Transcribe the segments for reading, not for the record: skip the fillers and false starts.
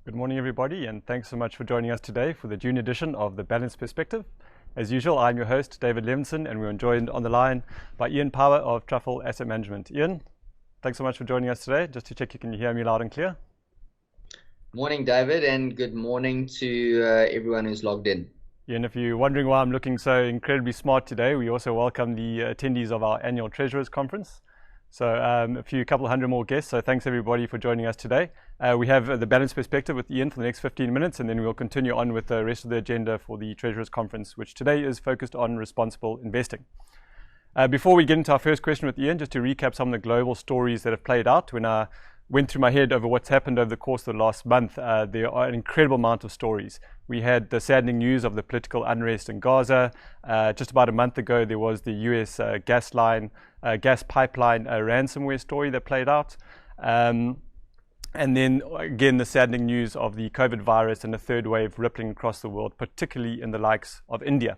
Good morning, everybody, and thanks so much for joining us today for the June edition of The Balanced Perspective. As usual, I'm your host, David Levinson, and we're joined on the line by Iain Power of Truffle Asset Management. Iain, thanks so much for joining us today. Just to check, you can hear me loud and clear? Morning, David, and good morning to everyone who's logged in. Iain, if you're wondering why I'm looking so incredibly smart today, we also welcome the attendees of our annual Treasurers Conference. So a couple of hundred more guests. So thanks everybody for joining us today. We have the Balanced Perspective with Iain for the next 15 minutes, and then we'll continue on with the rest of the agenda for the Treasurers Conference, which today is focused on responsible investing. Before we get into our first question with Iain, just to recap some of the global stories that have played out. When I went through my head over what's happened over the course of the last month, there are an incredible amount of stories. We had the saddening news of the political unrest in Gaza. Just about a month ago, there was the US gas pipeline ransomware story that played out. And then again, the saddening news of the COVID virus and the third wave rippling across the world, particularly in the likes of India.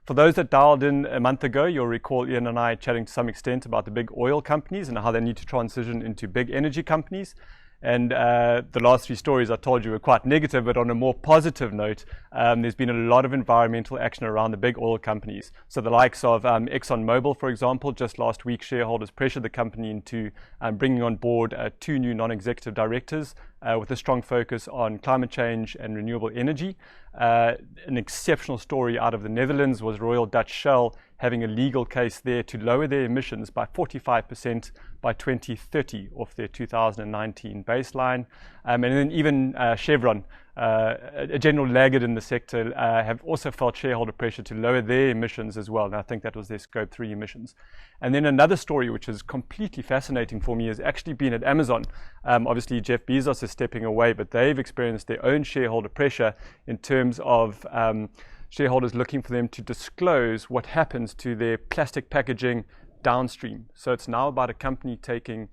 For those that dialed in a month ago, you'll recall Iain and I chatting to some extent about the big oil companies and how they need to transition into big energy companies. And the last three stories I told you were quite negative, but on a more positive note, there's been a lot of environmental action around the big oil companies. So the likes of ExxonMobil, for example, just last week, shareholders pressured the company into bringing on board two new non-executive directors with a strong focus on climate change and renewable energy. An exceptional story out of the Netherlands was Royal Dutch Shell having a legal case there to lower their emissions by 45% by 2030 off their 2019 baseline. And then even Chevron, a general laggard in the sector, have also felt shareholder pressure to lower their emissions as well. And I think that was their Scope 3 emissions. And then another story which is completely fascinating for me has actually been at Amazon. Obviously, Jeff Bezos is stepping away, but they've experienced their own shareholder pressure in terms of shareholders looking for them to disclose what happens to their plastic packaging downstream. So it's now about a company taking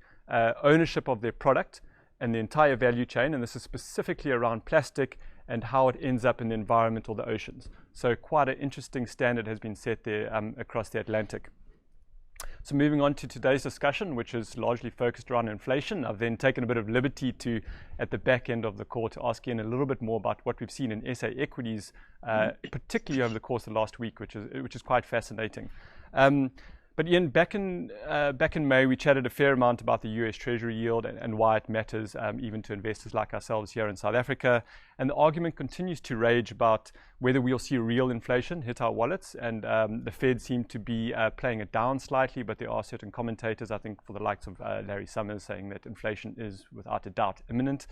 ownership of their product and the entire value chain, and this is specifically around plastic and how it ends up in the environment or the oceans. So quite an interesting standard has been set there across the Atlantic. So moving on to today's discussion, which is largely focused around inflation. I've then taken a bit of liberty to, at the back end of the call, to ask Iain a little bit more about what we've seen in SA equities, particularly over the course of the last week, which is quite fascinating. But Iain, back in May, we chatted a fair amount about the US Treasury yield and why it matters even to investors like ourselves here in South Africa. And the argument continues to rage about whether we'll see real inflation hit our wallets. And the Fed seem to be playing it down slightly, but there are certain commentators, I think for the likes of Larry Summers, saying that inflation is without a doubt imminent.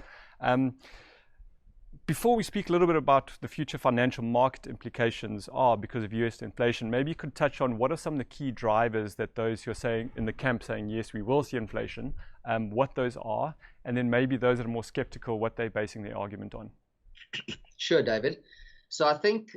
Before we speak a little bit about the future financial market implications are because of US inflation, maybe you could touch on what are some of the key drivers that those who are saying in the camp saying, yes, we will see inflation, what those are, and then maybe those that are more skeptical, what they're basing their argument on. Sure, David. So I think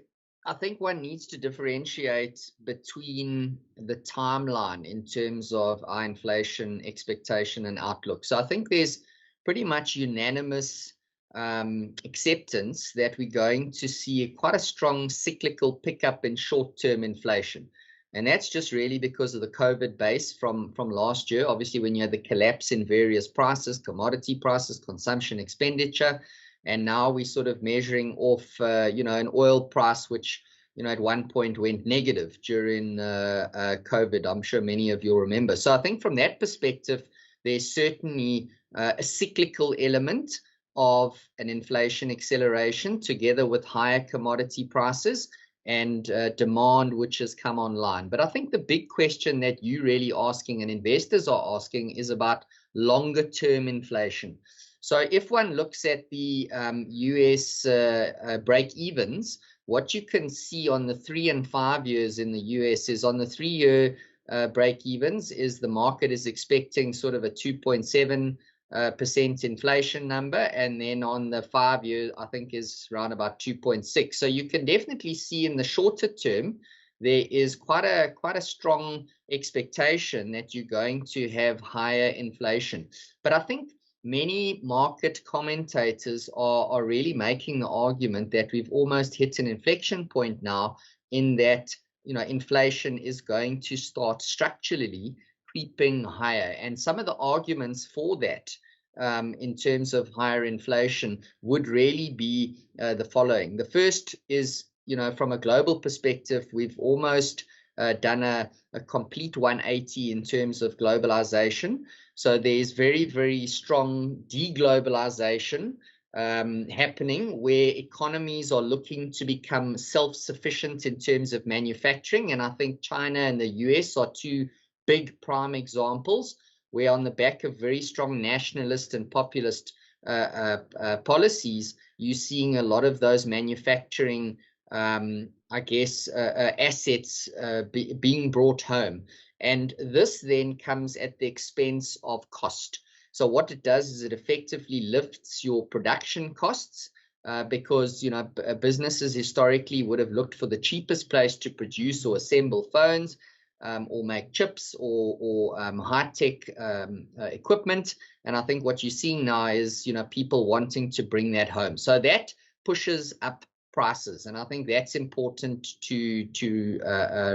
one needs to differentiate between the timeline in terms of our inflation expectation and outlook. So I think there's pretty much unanimous acceptance that we're going to see quite a strong cyclical pickup in short-term inflation. And that's just really because of the COVID base from last year. Obviously, when you had the collapse in various prices, commodity prices, consumption, expenditure, and now we're sort of measuring off, an oil price, which, at one point went negative during COVID. I'm sure many of you remember. So I think from that perspective, there's certainly a cyclical element of an inflation acceleration together with higher commodity prices and demand which has come online. But I think the big question that you're really asking and investors are asking is about longer term inflation. So if one looks at the US break evens, what you can see on the 3 and 5 years in the US is on the 3-year break evens is the market is expecting sort of a 2.7% inflation number, and then on the 5 year I think is around about 2.6. So you can definitely see in the shorter term there is quite a strong expectation that you're going to have higher inflation. But I think many market commentators are really making the argument that we've almost hit an inflection point now, in that inflation is going to start structurally creeping higher. And some of the arguments for that in terms of higher inflation would really be the following. The first is, from a global perspective, we've almost done a complete 180 in terms of globalization. So there's very, very strong deglobalization happening, where economies are looking to become self-sufficient in terms of manufacturing. And I think China and the US are two big prime examples, where on the back of very strong nationalist and populist policies, you're seeing a lot of those manufacturing assets being brought home. And this then comes at the expense of cost. So what it does is it effectively lifts your production costs, because businesses historically would have looked for the cheapest place to produce or assemble phones, or make chips, or high-tech equipment. And I think what you're seeing now is people wanting to bring that home. So that pushes up prices, and I think that's important to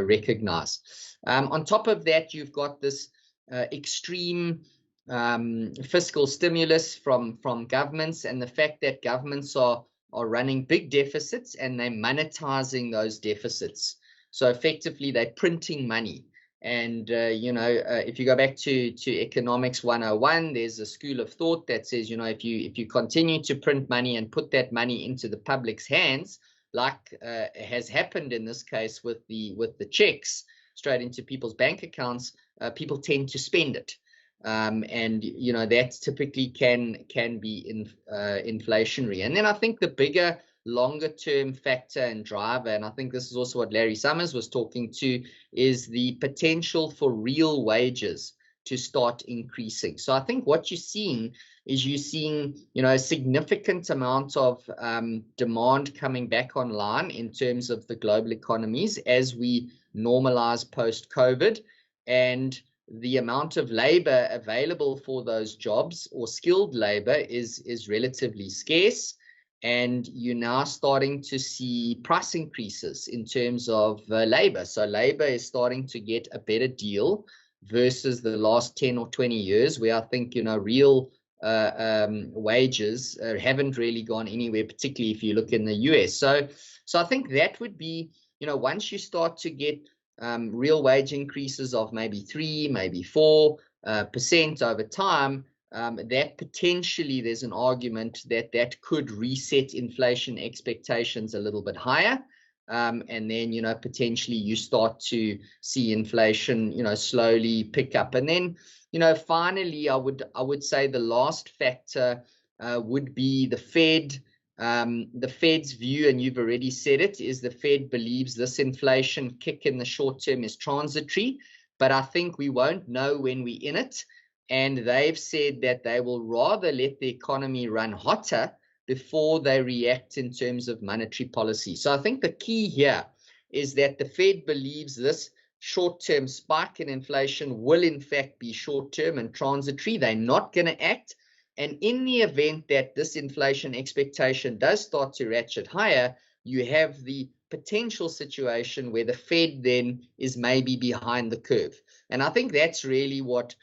recognize. On top of that, you've got this extreme fiscal stimulus from governments, and the fact that governments are running big deficits and they're monetizing those deficits. So effectively, they're printing money. And, if you go back to Economics 101, there's a school of thought that says, if you continue to print money and put that money into the public's hands, like has happened in this case with the checks straight into people's bank accounts, people tend to spend it. And that typically can be inflationary. And then I think the bigger longer term factor and driver, and I think this is also what Larry Summers was talking to, is the potential for real wages to start increasing. So I think what you're seeing is a significant amount of demand coming back online in terms of the global economies as we normalize post-COVID, and the amount of labor available for those jobs, or skilled labor, is relatively scarce. And you're now starting to see price increases in terms of labor. So labor is starting to get a better deal versus the last 10 or 20 years, where I think, real wages haven't really gone anywhere, particularly if you look in the US. So I think that would be, once you start to get real wage increases of maybe 3, maybe 4% over time, that potentially there's an argument that could reset inflation expectations a little bit higher. And then, potentially you start to see inflation, slowly pick up. And then, finally, I would say the last factor would be the Fed. The Fed's view, and you've already said it, is the Fed believes this inflation kick in the short term is transitory, but I think we won't know when we're in it. And they've said that they will rather let the economy run hotter before they react in terms of monetary policy. So I think the key here is that the Fed believes this short-term spike in inflation will in fact be short-term and transitory. They're not going to act. And in the event that this inflation expectation does start to ratchet higher, you have the potential situation where the Fed then is maybe behind the curve. And I think that's really what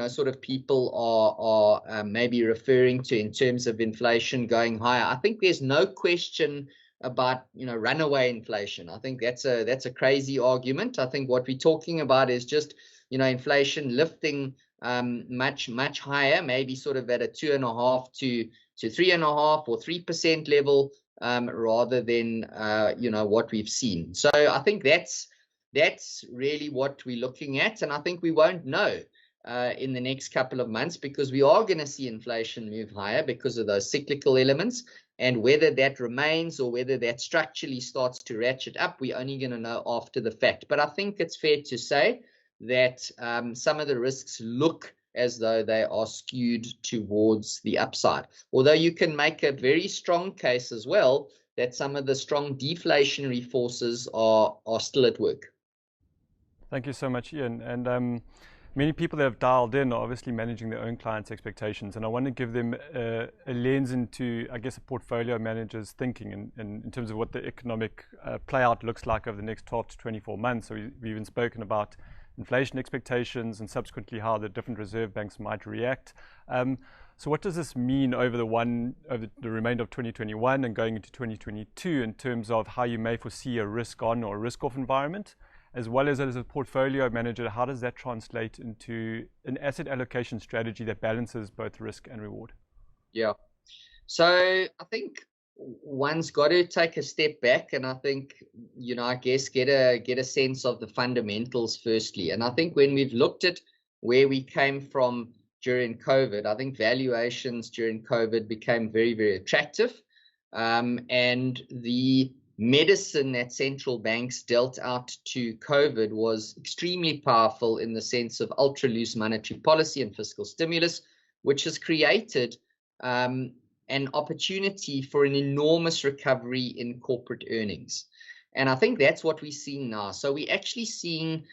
sort of people are maybe referring to in terms of inflation going higher. I think there's no question about runaway inflation. I think that's a crazy argument. I think what we're talking about is just inflation lifting much higher, maybe sort of at a 2.5 to 3.5 or 3% level, rather than what we've seen. So I think that's really what we're looking at, and I think we won't know in the next couple of months, because we are going to see inflation move higher because of those cyclical elements, and whether that remains or whether that structurally starts to ratchet up, we're only going to know after the fact. But I think it's fair to say that some of the risks look as though they are skewed towards the upside, although you can make a very strong case as well that some of the strong deflationary forces are still at work. Thank you so much, Iain. And many people that have dialed in are obviously managing their own clients' expectations, and I want to give them a lens into, I guess, a portfolio manager's thinking in terms of what the economic play out looks like over the next 12 to 24 months. So we've even spoken about inflation expectations, and subsequently how the different reserve banks might react. So what does this mean over the remainder of 2021 and going into 2022 in terms of how you may foresee a risk-on or risk-off environment, as well as a portfolio manager? How does that translate into an asset allocation strategy that balances both risk and reward? Yeah. So I think one's got to take a step back, and I think, I guess get a sense of the fundamentals firstly. And I think when we've looked at where we came from during COVID, I think valuations during COVID became very, very attractive. And the medicine that central banks dealt out to COVID was extremely powerful in the sense of ultra loose monetary policy and fiscal stimulus, which has created an opportunity for an enormous recovery in corporate earnings. And I think that's what we're seeing now. So we're actually seeing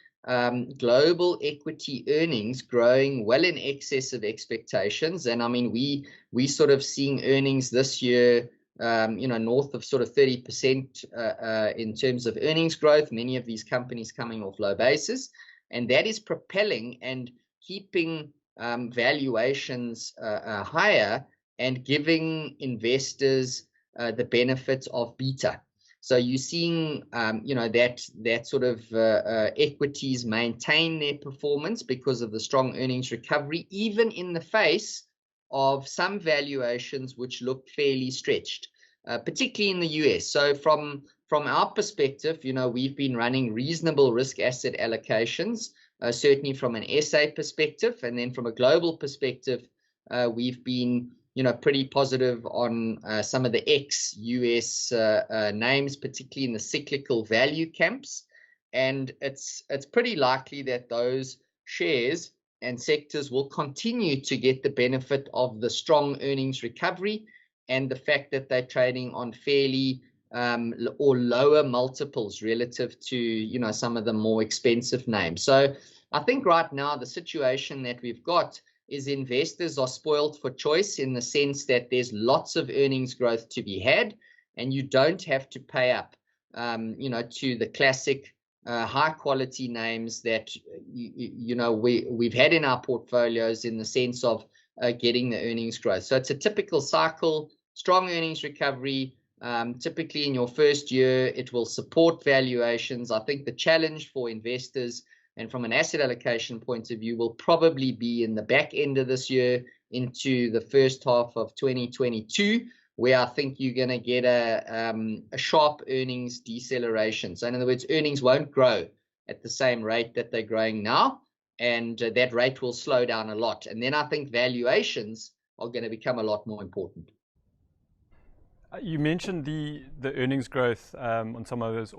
global equity earnings growing well in excess of expectations. And I mean, we sort of seeing earnings this year, north of sort of 30% in terms of earnings growth, many of these companies coming off low bases. And that is propelling and keeping valuations higher and giving investors the benefit of beta. So you're seeing, that sort of equities maintain their performance because of the strong earnings recovery, even in the face of some valuations which look fairly stretched, particularly in the US. So from our perspective, we've been running reasonable risk asset allocations, certainly from an SA perspective, and then from a global perspective, we've been pretty positive on some of the ex-US names, particularly in the cyclical value camps. And it's pretty likely that those shares and sectors will continue to get the benefit of the strong earnings recovery and the fact that they're trading on fairly or lower multiples relative to some of the more expensive names. So I think right now the situation that we've got is investors are spoiled for choice in the sense that there's lots of earnings growth to be had, and you don't have to pay up, to the classic high quality names that we've had in our portfolios in the sense of getting the earnings growth. So it's a typical cycle, strong earnings recovery. Typically in your first year, it will support valuations. I think the challenge for investors and from an asset allocation point of view will probably be in the back end of this year into the first half of 2022, where I think you're going to get a sharp earnings deceleration. So in other words, earnings won't grow at the same rate that they're growing now, and that rate will slow down a lot. And then I think valuations are going to become a lot more important. You mentioned the earnings growth on some of those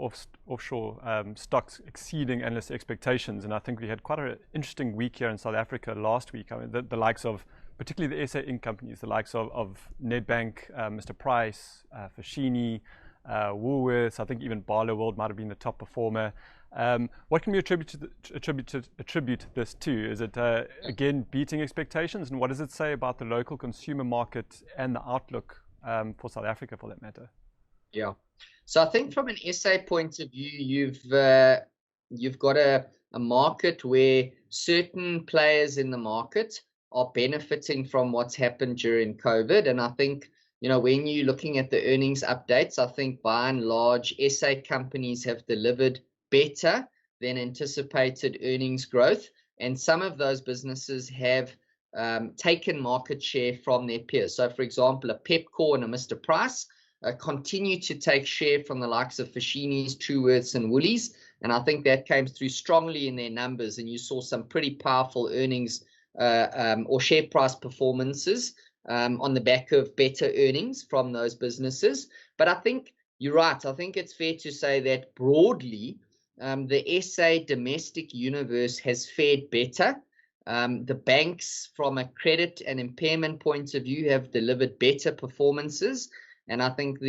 offshore stocks exceeding analyst expectations, and I think we had quite an interesting week here in South Africa last week. I mean, the likes of, particularly the SA Inc. companies, the likes of Nedbank, Mr. Price, Foschini, Woolworths. I think even Barloworld might have been the top performer. What can we attribute this to? Is it again beating expectations, and what does it say about the local consumer market and the outlook for South Africa, for that matter? Yeah. So I think from an SA point of view, you've got a market where certain players in the market are benefiting from what's happened during COVID. And I think, when you're looking at the earnings updates, I think by and large, SA companies have delivered better than anticipated earnings growth. And some of those businesses have taken market share from their peers. So, for example, a Pepkor and a Mr. Price continue to take share from the likes of Foschini's, Truworths, and Woolies. And I think that came through strongly in their numbers. And you saw some pretty powerful earnings or share price performances on the back of better earnings from those businesses. But I think you're right. I think it's fair to say that broadly, the SA domestic universe has fared better. The banks, from a credit and impairment point of view, have delivered better performances. And I think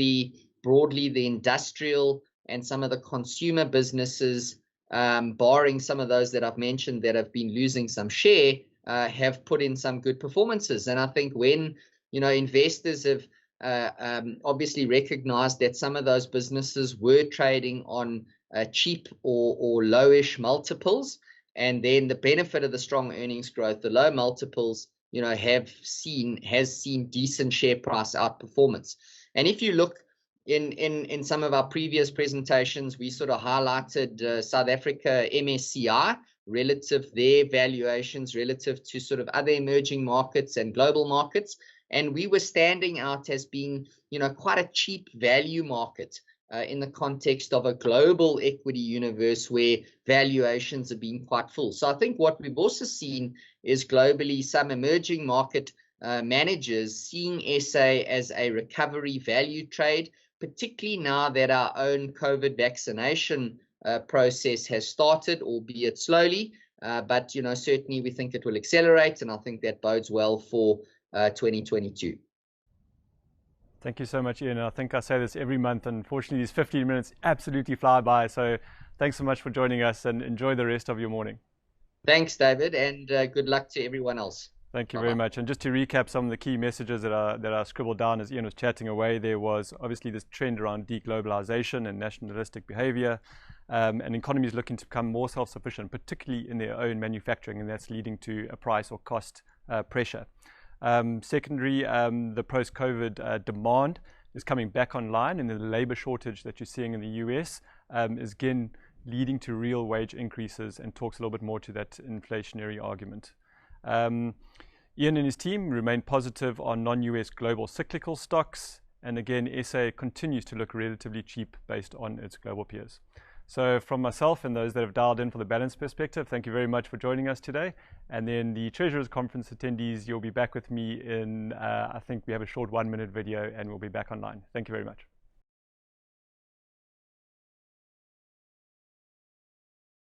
broadly the industrial and some of the consumer businesses, barring some of those that I've mentioned that have been losing some share, have put in some good performances. And I think when investors have obviously recognized that some of those businesses were trading on cheap or lowish multiples, and then the benefit of the strong earnings growth, the low multiples, has seen decent share price outperformance. And if you look in some of our previous presentations, we sort of highlighted South Africa MSCI relative their valuations relative to sort of other emerging markets and global markets, and we were standing out as being quite a cheap value market in the context of a global equity universe where valuations have been quite full. So I think what we've also seen is globally some emerging market managers seeing SA as a recovery value trade, particularly now that our own COVID vaccination process has started, albeit slowly, but certainly we think it will accelerate, and I think that bodes well for 2022. Thank you so much, Iain. I think I say this every month, and unfortunately these 15 minutes absolutely fly by, so thanks so much for joining us, and enjoy the rest of your morning. Thanks, David, and good luck to everyone else. Thank you very much. And just to recap some of the key messages that are scribbled down as Iain was chatting away, there was obviously this trend around deglobalization and nationalistic behavior, and economies looking to become more self-sufficient, particularly in their own manufacturing, and that's leading to a price or cost pressure. Secondary, the post-COVID demand is coming back online, and the labor shortage that you're seeing in the US is again leading to real wage increases, and talks a little bit more to that inflationary argument. Iain and his team remain positive on non-US global cyclical stocks, and again SA continues to look relatively cheap based on its global peers. So from myself and those that have dialed in for the balance perspective, thank you very much for joining us today. And then the Treasurers Conference attendees, you'll be back with me in, I think we have a short 1-minute video, and we'll be back online. Thank you very much.